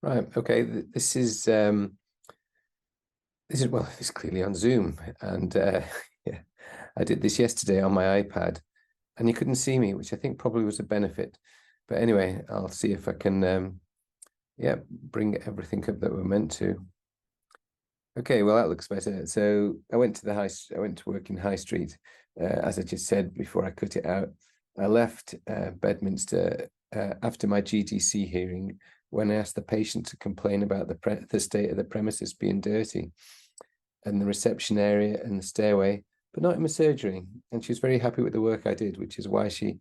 Right. Okay. This is well, it's clearly on Zoom, and yeah, I did this yesterday on my iPad, and you couldn't see me, which I think probably was a benefit. But anyway, I'll see if I can, yeah, bring everything up that we're meant to. Okay, well that looks better. So I went to work in High Street, as I just said before I cut it out. I left Bedminster after my GDC hearing when I asked the patient to complain about the state of the premises being dirty and the reception area and the stairway, but not in my surgery. And she was very happy with the work I did, which is why she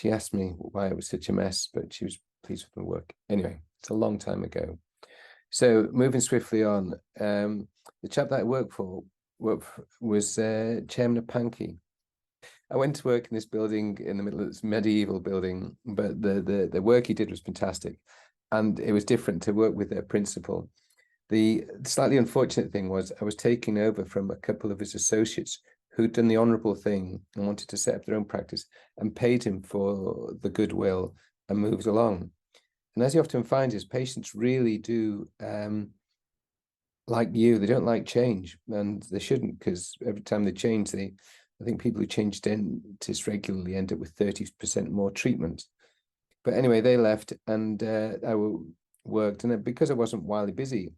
asked me why it was such a mess, but she was pleased with my work. Anyway, it's a long time ago. So moving swiftly on, the chap that I worked for was chairman of Pankey. I went to work in this building in the middle of this medieval building, but the work he did was fantastic, and it was different to work with a principal. The slightly unfortunate thing was I was taking over from a couple of his associates who'd done the honourable thing and wanted to set up their own practice and paid him for the goodwill and moved along. And as you often find, his patients really do like you. They don't like change, and they shouldn't, because every time they change, I think people who change dentists regularly end up with 30% more treatment. But anyway, they left, and I worked, and because I wasn't wildly busy,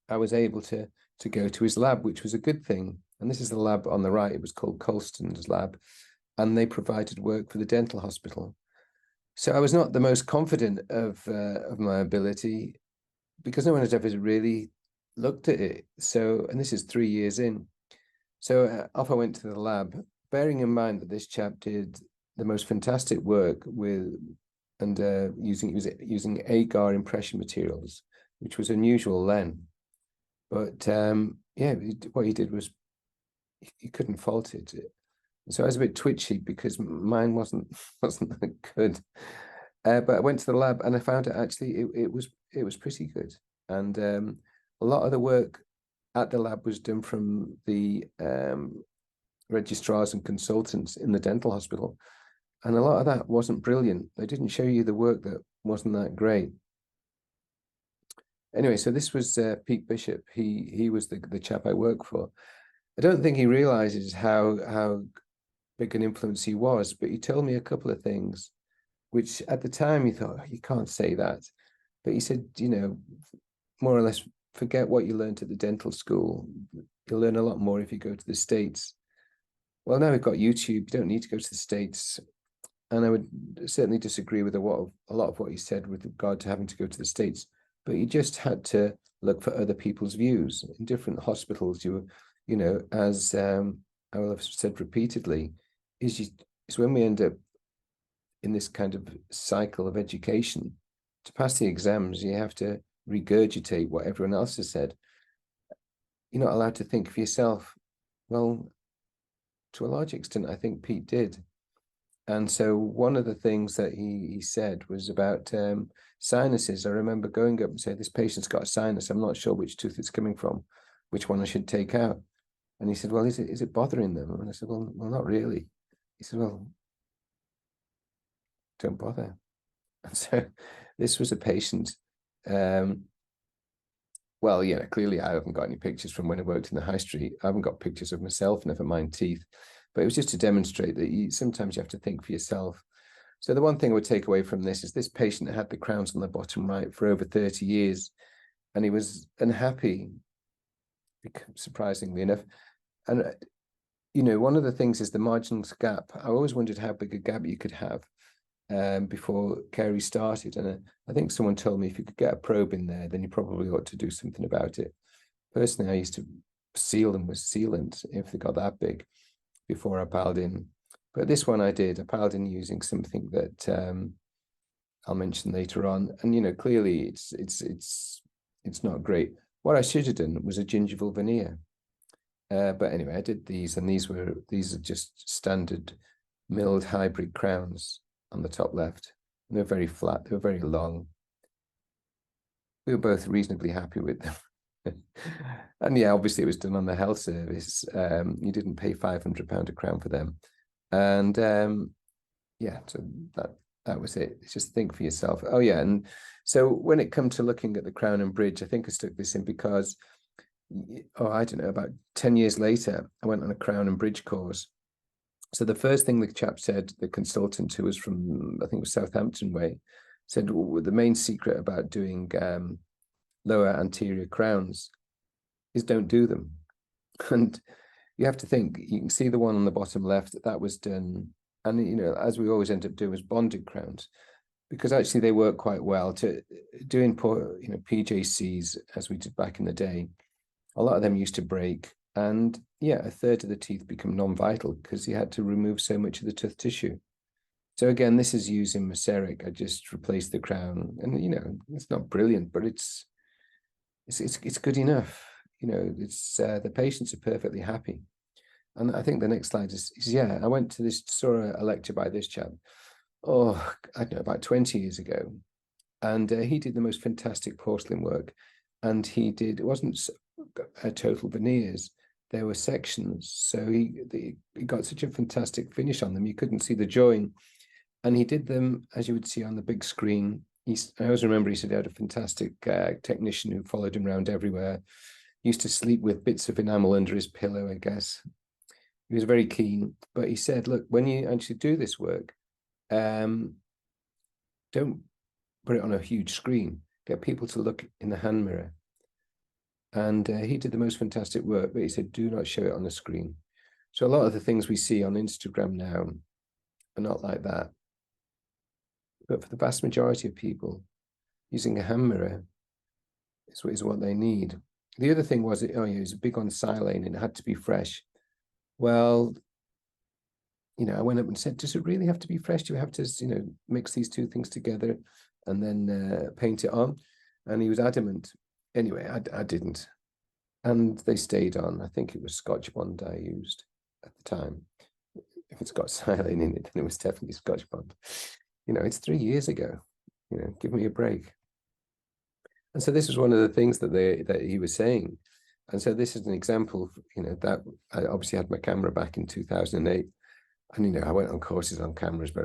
I was able to go to his lab, which was a good thing. And this is the lab on the right. It was called Colston's lab, and they provided work for the dental hospital. So I was not the most confident of my ability because no one had ever really looked at it. So, and this is 3 years in. So off I went to the lab, bearing in mind that this chap did the most fantastic work with and using agar impression materials, which was unusual then. But yeah, what he did was he couldn't fault it. So I was a bit twitchy because mine wasn't that good. But I went to the lab and I found it actually it was pretty good. And a lot of the work at the lab was done from the registrars and consultants in the dental hospital. And a lot of that wasn't brilliant. They didn't show you the work that wasn't that great. Anyway, so this was Pete Bishop. He was the chap I work for. I don't think he realizes how big an influence he was, but he told me a couple of things, which at the time he thought, oh, you can't say that. But he said, more or less, forget what you learned at the dental school. You'll learn a lot more if you go to the States. Well, now we've got YouTube. You don't need to go to the States. And I would certainly disagree with a lot of what he said with regard to having to go to the States. But you just had to look for other people's views. In different hospitals, as I will have said repeatedly, is when we end up in this kind of cycle of education. To pass the exams, you have to regurgitate what everyone else has said. You're not allowed to think for yourself. Well, to a large extent, I think Pete did. And so one of the things that he said was about sinuses. I remember going up and saying, this patient's got a sinus. I'm not sure which tooth it's coming from, which one I should take out. And he said, well, is it bothering them? And I said, well, not really. He said, well, don't bother. And so this was a patient. Well, yeah, clearly I haven't got any pictures from when I worked in the high street. I haven't got pictures of myself, never mind teeth. But it was just to demonstrate that sometimes you have to think for yourself. So the one thing I would take away from this is this patient had the crowns on the bottom right for over 30 years, and he was unhappy, surprisingly enough. And, one of the things is the margins gap. I always wondered how big a gap you could have before Carey started. And I think someone told me if you could get a probe in there, then you probably ought to do something about it. Personally, I used to seal them with sealant if they got that big before I piled in. But this one I did. I piled in using something that I'll mention later on. And clearly it's not great. What I should have done was a gingival veneer. But anyway, I did these, and these are just standard milled hybrid crowns on the top left. And they're very flat, they were very long. We were both reasonably happy with them. And yeah, obviously it was done on the health service. You didn't pay £500 a crown for them. And yeah, so That was it. Just think for yourself. Oh yeah, and so when it come to looking at the crown and bridge, I think I stuck this in because, oh, I don't know, about 10 years later, I went on a crown and bridge course. So the first thing the chap said, the consultant who was from, I think it was Southampton way, said, well, the main secret about doing lower anterior crowns is don't do them. And you have to think, you can see the one on the bottom left, that was done. And, you know, as we always end up doing, was bonded crowns, because actually they work quite well to doing, you know, PJCs, as we did back in the day. A lot of them used to break, and yeah, a third of the teeth become non-vital because you had to remove so much of the tooth tissue. So again, this is using Maceric. I just replaced the crown, and you know, it's not brilliant, but it's good enough. You know, it's the patients are perfectly happy. And I think the next slide is yeah, I went to saw a lecture by this chap, oh, I don't know, about 20 years ago. And he did the most fantastic porcelain work. And he did, it wasn't a total veneers, there were sections. So he got such a fantastic finish on them, you couldn't see the join. And he did them, as you would see on the big screen. I always remember he said he had a fantastic technician who followed him around everywhere. He used to sleep with bits of enamel under his pillow, I guess. He was very keen, but he said, look, when you actually do this work, don't put it on a huge screen. Get people to look in the hand mirror. And he did the most fantastic work, but he said, do not show it on the screen. So a lot of the things we see on Instagram now are not like that. But for the vast majority of people, using a hand mirror is what they need. The other thing was, oh yeah, it was big on silane and it had to be fresh. Well, you know, I went up and said, does it really have to be fresh? Do we have to, you know, mix these two things together and then paint it on? And he was adamant. Anyway, I didn't. And they stayed on. I think it was Scotch Bond I used at the time. If it's got silane in it, then it was definitely Scotch Bond. You know, it's 3 years ago. You know, give me a break. And so this was one of the things that he was saying. And so this is an example, you know, that I obviously had my camera back in 2008. And, you know, I went on courses on cameras, but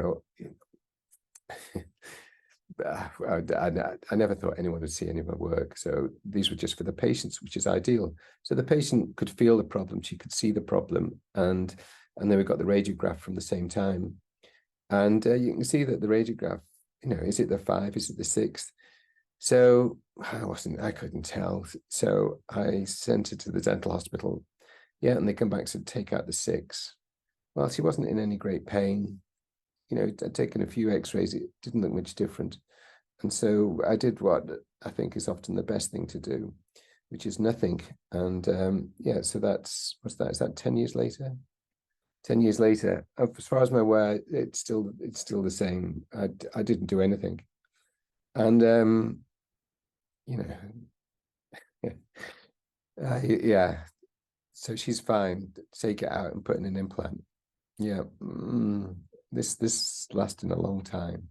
I never thought anyone would see any of my work. So these were just for the patients, which is ideal. So the patient could feel the problem, she could see the problem, and then we got the radiograph from the same time. And you can see that the radiograph, you know, is it the 5? Is it the 6? So I couldn't tell. So I sent it to the dental hospital. Yeah, and they come back and said, take out the 6. Well, she wasn't in any great pain. You know, I'd taken a few x-rays, it didn't look much different. And so I did what I think is often the best thing to do, which is nothing. And yeah, so that's, what's that? Is that 10 years later? 10 years later, as far as I'm aware, it's still the same. I didn't do anything. And you know, yeah. So she's fine. Take it out and put in an implant. Yeah. This lasted a long time.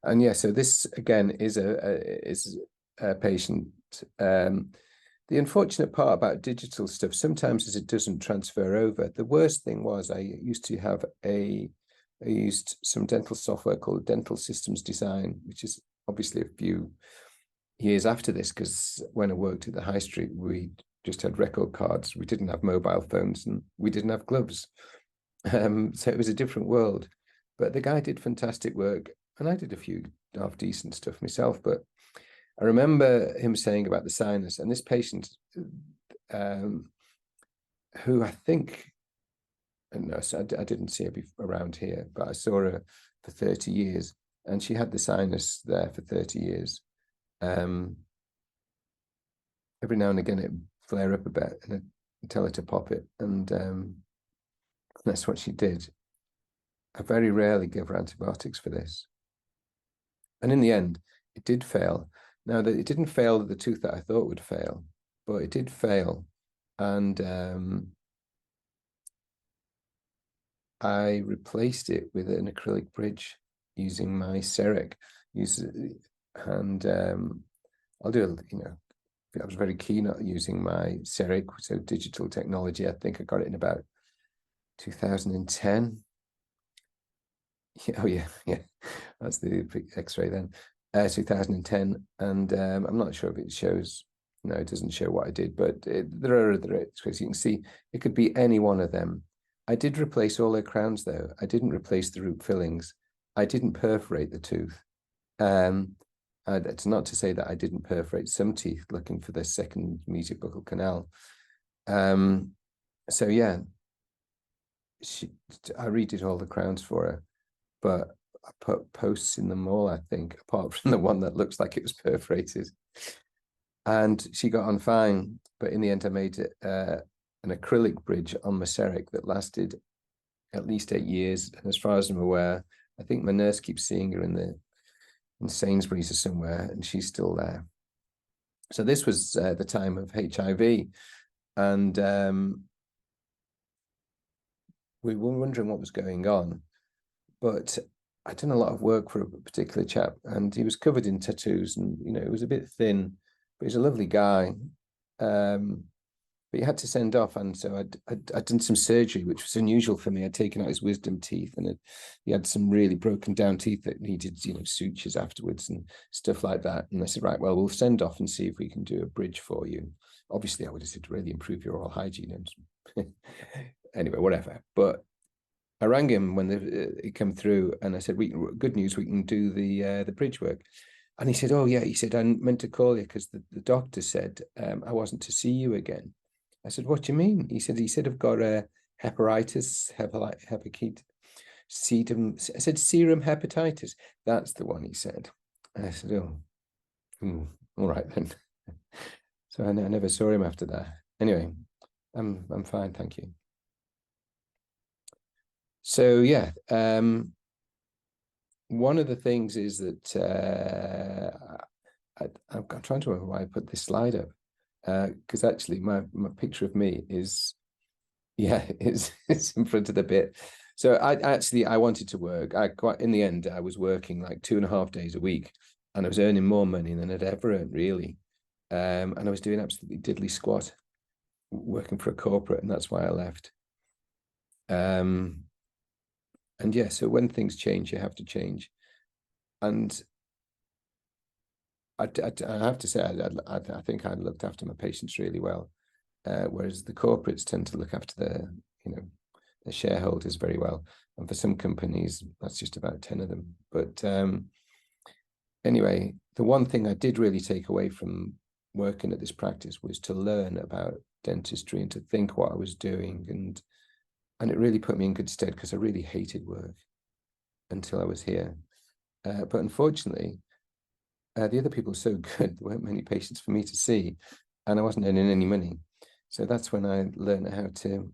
And yeah, so this again is a patient. The unfortunate part about digital stuff sometimes is it doesn't transfer over. The worst thing was I used some dental software called Dental Systems Design, which is obviously a few years after this, because when I worked at the high street, we just had record cards. We didn't have mobile phones and we didn't have gloves. So it was a different world. But the guy did fantastic work, and I did a few half decent stuff myself. But I remember him saying about the sinus, and this patient, who I think, no, so I didn't see her around here, but I saw her for 30 years, and she had the sinus there for 30 years. Every now and again, it flare up a bit, and I'd tell her to pop it, and that's what she did. I very rarely give her antibiotics for this. And in the end, it did fail. Now, it didn't fail the tooth that I thought would fail, but it did fail. And I replaced it with an acrylic bridge using my CEREC. And I'll do, you know, I was very keen on using my CEREC, so digital technology. I think I got it in about 2010. Oh yeah, yeah. That's the X-ray then. 2010, and I'm not sure if it shows. No, it doesn't show what I did, but there are other X-rays. You can see it could be any one of them. I did replace all their crowns though. I didn't replace the root fillings. I didn't perforate the tooth. It's not to say that I didn't perforate some teeth looking for the second mesial canal. So yeah, I redid all the crowns for her, but I put posts in them all, I think, apart from the one that looks like it was perforated. And she got on fine, but in the end I made an acrylic bridge on Maceric that lasted at least 8 years. And as far as I'm aware, I think my nurse keeps seeing her in Sainsbury's or somewhere, and she's still there. So this was the time of HIV, and we were wondering what was going on. But I'd done a lot of work for a particular chap, and he was covered in tattoos, and he was a bit thin, but he's a lovely guy. But he had to send off, and so I'd done some surgery, which was unusual for me. I'd taken out his wisdom teeth, and he had some really broken down teeth that needed, sutures afterwards and stuff like that. And I said, right, well, we'll send off and see if we can do a bridge for you. Obviously, I would have said to really improve your oral hygiene. And anyway, whatever. But I rang him when it came through, and I said, good news, we can do the bridge work. And he said, oh yeah, he said, I meant to call you because the doctor said I wasn't to see you again. I said, what do you mean? He said, I've got a hepatitis, sedum. I said, serum hepatitis. That's the one, he said. And I said, oh, all right then. So I never saw him after that. Anyway, I'm fine, thank you. So yeah, one of the things is that I'm trying to remember why I put this slide up, because actually my picture of me is, yeah, it's in front of the bit. So I wanted to work. In the end, I was working like 2.5 days a week, and I was earning more money than I'd ever earned really. And I was doing absolutely diddly squat, working for a corporate, and that's why I left. And yeah, so when things change, you have to change. And I have to say, I think I looked after my patients really well, whereas the corporates tend to look after the shareholders very well. And for some companies, that's just about 10 of them. But anyway, the one thing I did really take away from working at this practice was to learn about dentistry and to think what I was doing. And it really put me in good stead because I really hated work until I was here. But unfortunately, the other people were so good, there weren't many patients for me to see, and I wasn't earning any money. So that's when I learned how to,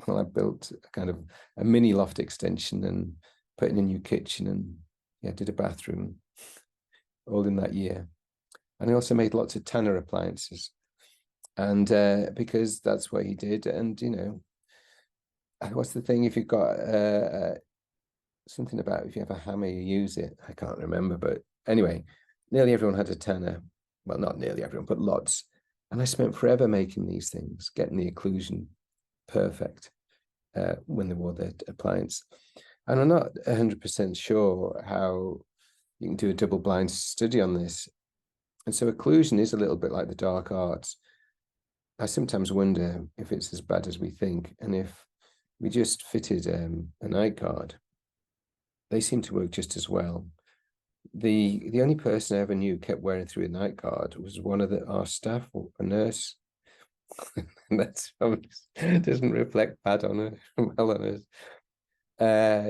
well, I built a kind of a mini loft extension and put in a new kitchen and yeah, did a bathroom all in that year. And I also made lots of Tanner appliances. And because that's what he did. And, what's the thing, if you've got something about if you have a hammer, you use it. I can't remember, but anyway, nearly everyone had a Tanner. Well, not nearly everyone, but lots. And I spent forever making these things, getting the occlusion perfect when they wore their appliance. And I'm not 100% sure how you can do a double-blind study on this. And so occlusion is a little bit like the dark arts. I sometimes wonder if it's as bad as we think, and if we just fitted a night guard, they seem to work just as well. The only person I ever knew kept wearing through a night guard was one of our staff, or a nurse. And that's doesn't reflect bad on her, well on us.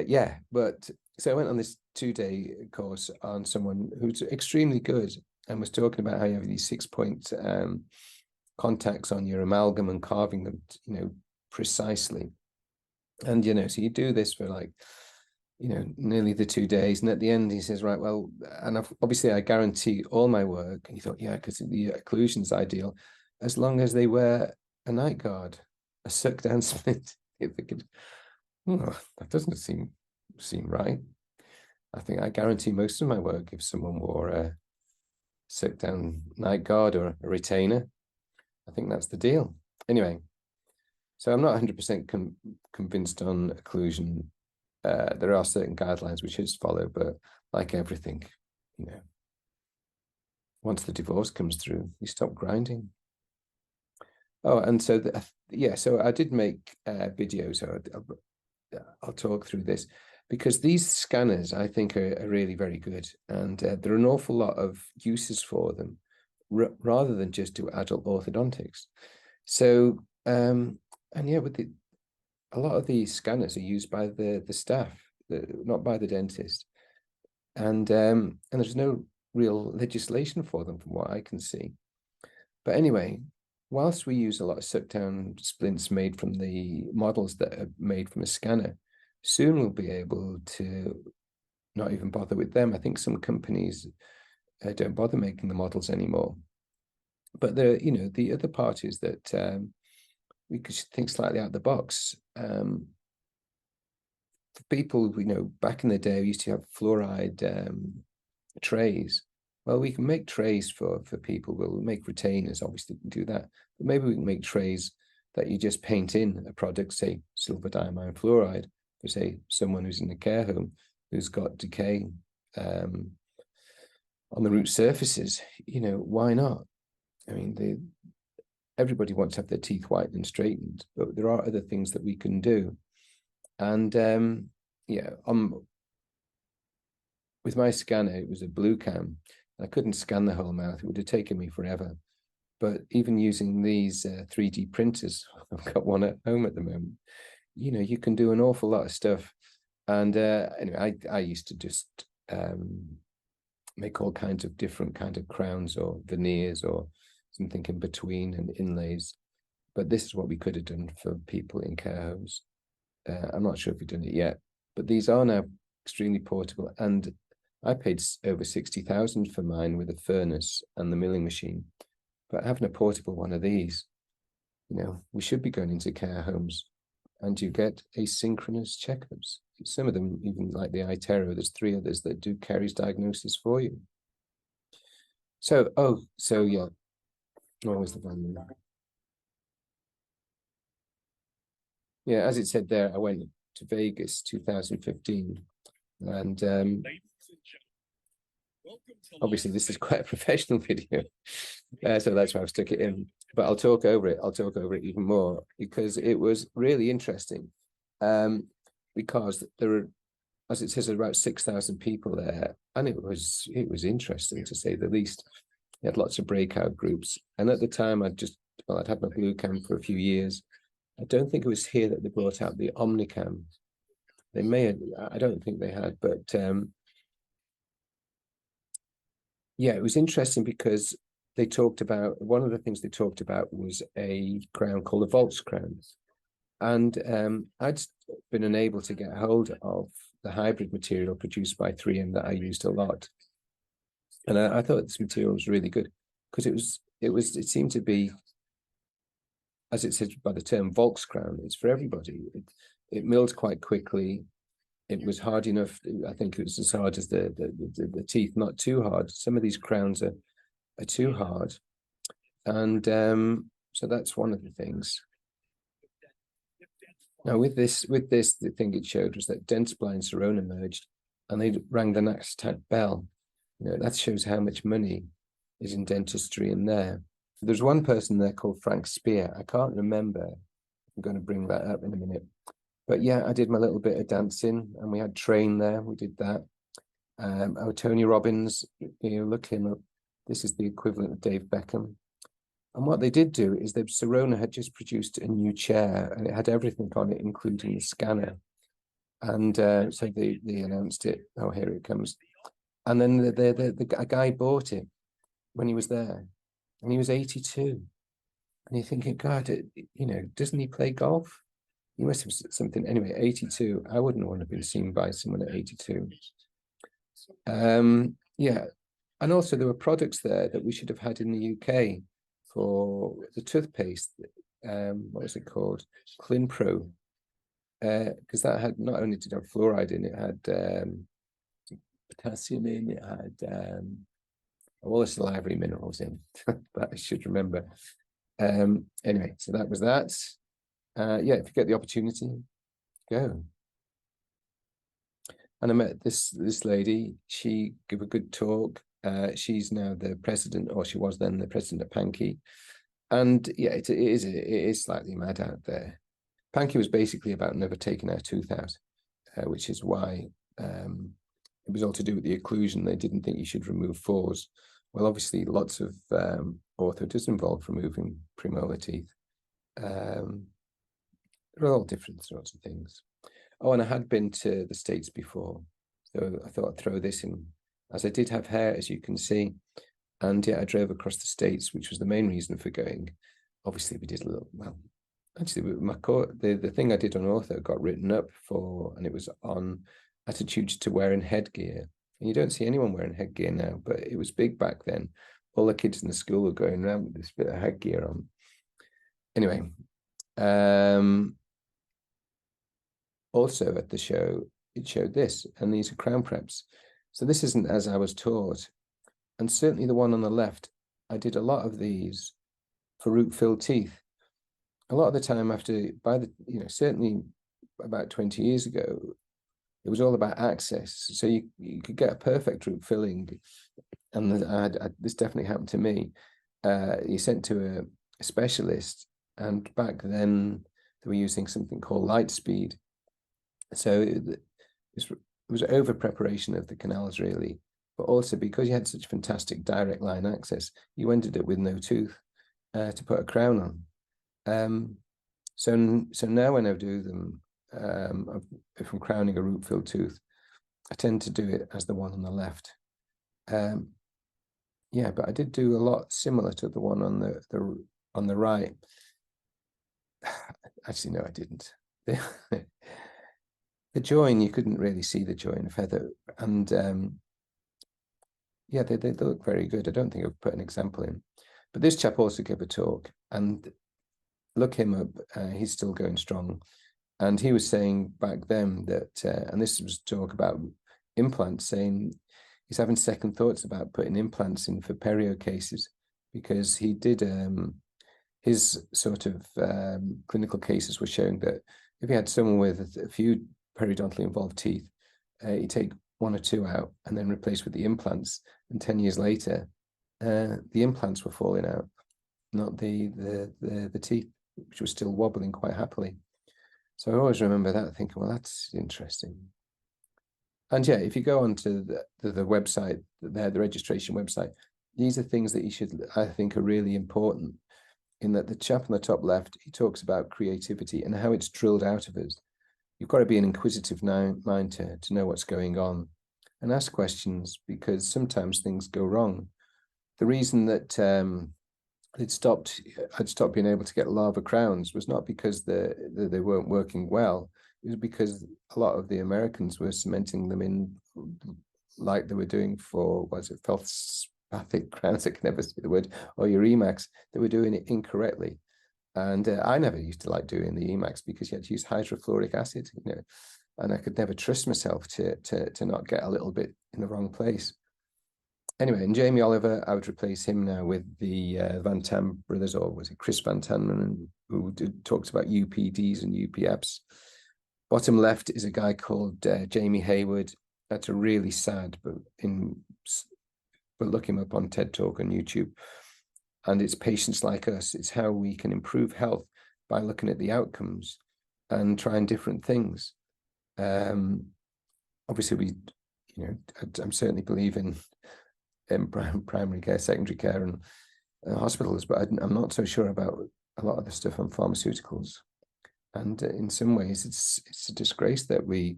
Yeah, but so I went on this 2-day course on someone who's extremely good and was talking about how you have these 6-point contacts on your amalgam and carving them, precisely. And so you do this for like nearly the 2 days, and at the end he says, right, well, and obviously I guarantee all my work. And you thought, yeah, because the occlusion's ideal as long as they wear a night guard, a suck down splint. If they could, that doesn't seem right. I think I guarantee most of my work if someone wore a suck down night guard or a retainer. I think that's the deal. Anyway, so I'm not 100% convinced on occlusion. there are certain guidelines we should follow, but like everything, you know, once the divorce comes through, you stop grinding. Oh, and so yeah, so I did make videos. So I'll talk through this because these scanners I think are really very good, and there are an awful lot of uses for them rather than just do adult orthodontics. So and yeah, with a lot of these scanners are used by the staff, not by the dentist, and there's no real legislation for them from what I can see. But anyway, whilst we use a lot of suck down splints made from the models that are made from a scanner, soon we'll be able to not even bother with them. I think some companies don't bother making the models anymore. But the other part is that we could think slightly out the box. For people, back in the day, we used to have fluoride trays. Well, we can make trays for people. We'll make retainers, obviously, we can do that. But maybe we can make trays that you just paint in a product, say silver diamine fluoride, for say someone who's in a care home who's got decay on the root surfaces. Why not? I mean, everybody wants to have their teeth whitened and straightened, but there are other things that we can do. And yeah, with my scanner, it was a Bluecam. I couldn't scan the whole mouth. It would have taken me forever. But even using these 3D printers, I've got one at home at the moment, you can do an awful lot of stuff. And anyway, I used to just make all kinds of different kind of crowns or veneers or something in between and inlays. But this is what we could have done for people in care homes. I'm not sure if we've done it yet, but these are now extremely portable. And I paid over 60,000 for mine with a furnace and the milling machine. But having a portable one of these, we should be going into care homes and you get asynchronous checkups. Some of them, even like the iTero, there's 3 others that do caries diagnosis for you. So yeah, what was the value? Yeah, as it said there, I went to Vegas 2015, and obviously this is quite a professional video, so that's why I've stuck it in. But I'll talk over it. I'll talk over it even more because it was really interesting. Because there are, as it says, about 6,000 people there, and it was interesting to say the least. We had lots of breakout groups, and at the time I'd had my Bluecam for a few years. I don't think it was here that they brought out the Omnicam. They may have, I don't think they had, but yeah, it was interesting because they talked about, one of the things they talked about was a crown called a Volx crown. And I'd been unable to get hold of the hybrid material produced by 3M that I used a lot. And I thought this material was really good because it seemed to be, as it says by the term Volx crown, it's for everybody. It milled quite quickly. It was hard enough. I think it was as hard as the teeth, not too hard. Some of these crowns are too hard. And so that's one of the things. Now with this, the thing it showed was that Dentsply and Sirona merged and they rang the NACSTAC bell. That shows how much money is in dentistry in there. There's one person there called Frank Spear. I can't remember. I'm going to bring that up in a minute. But yeah, I did my little bit of dancing and we had Train there. We did that. Tony Robbins, look him up. This is the equivalent of Dave Beckham. And what they did do is Sirona had just produced a new chair and it had everything on it, including the scanner. And so they announced it. Oh, here it comes. And then a guy bought it when he was there and he was 82. And you're thinking, God, doesn't he play golf? He must have something. Anyway, 82. I wouldn't want to have been seen by someone at 82. Yeah. And also there were products there that we should have had in the UK for the toothpaste. What was it called? Clinpro. Because that had, not only did it have fluoride in it, had potassium in, it had all the salivary minerals in that I should remember. Anyway, so that was that. Yeah, if you get the opportunity, go. And I met this lady. She gave a good talk. She's now the president, or she was then the president of Pankey. And yeah, it is slightly mad out there. Pankey was basically about never taking our tooth out, which is why it was all to do with the occlusion. They didn't think you should remove fours. Well, obviously, lots of ortho does involve removing premolar teeth. They're all different sorts of things. Oh, and I had been to the States before, so I thought I'd throw this in, as I did have hair, as you can see. And yeah, I drove across the States, which was the main reason for going. Obviously, we did a little, well, actually, my the thing I did on ortho got written up for, and it was on attitudes to wearing headgear. And you don't see anyone wearing headgear now, but it was big back then. All the kids in the school were going around with this bit of headgear on. Anyway, also at the show, it showed this, and these are crown preps. So this isn't as I was taught. And certainly the one on the left, I did a lot of these for root-filled teeth. A lot of the time certainly about 20 years ago, it was all about access. So you could get a perfect root filling. And this definitely happened to me. You sent to a specialist, and back then they were using something called Lightspeed. So it was over preparation of the canals, really. But also because you had such fantastic direct line access, you ended up with no tooth to put a crown on. So now when I do them, if I'm crowning a root-filled tooth, I tend to do it as the one on the left. Yeah, but I did do a lot similar to the one on the right. Actually, no, I didn't. The join, you couldn't really see the join feather, and yeah, they look very good. I don't think I've put an example in, but this chap also gave a talk, and look him up. He's still going strong, and he was saying back then that, and this was talk about implants, saying he's having second thoughts about putting implants in for perio cases, because he did his sort of clinical cases were showing that if you had someone with a few periodontally involved teeth, you take one or two out and then replace with the implants, and 10 years later, the implants were falling out, not the teeth, which was still wobbling quite happily. So I always remember that, thinking, well, that's interesting. And yeah, if you go onto the website, the registration website, these are things that you should, I think, are really important. In that the chap on the top left, he talks about creativity and how it's drilled out of us. You've got to be an inquisitive mind to know what's going on and ask questions, because sometimes things go wrong. The reason that I'd stopped being able to get larva crowns was not because they weren't working well. It was because a lot of the Americans were cementing them in like they were doing for, feldspathic crowns, I can never say the word, or your Emax. They were doing it incorrectly. And I never used to like doing the Emax because you had to use hydrofluoric acid, and I could never trust myself to not get a little bit in the wrong place. Anyway, and Jamie Oliver, I would replace him now with the Van Tam brothers, or was it Chris Van Tanman, who talks about UPDs and UPFs. Bottom left is a guy called Jamie Hayward. That's a really sad, but look him up on TED Talk on YouTube. And it's patients like us. It's how we can improve health by looking at the outcomes and trying different things. Obviously, I'm certainly believing in primary care, secondary care, and hospitals, but I'm not so sure about a lot of the stuff on pharmaceuticals. And in some ways, it's a disgrace that we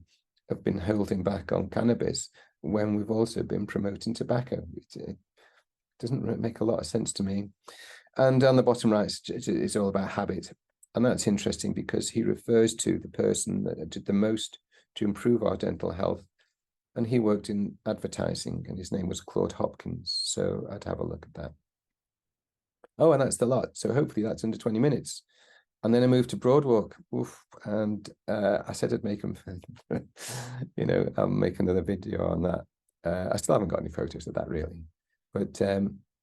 have been holding back on cannabis when we've also been promoting tobacco. It doesn't make a lot of sense to me. And on the bottom right, it's all about habit. And that's interesting because he refers to the person that did the most to improve our dental health. And he worked in advertising, and his name was Claude Hopkins. So I'd have a look at that. Oh, and that's the lot. So hopefully that's under 20 minutes. And then I moved to Broadwalk. Oof, and I said I'd make them, I'll make another video on that. I still haven't got any photos of that, really. But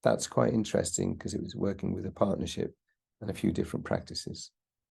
that's quite interesting because it was working with a partnership and a few different practices.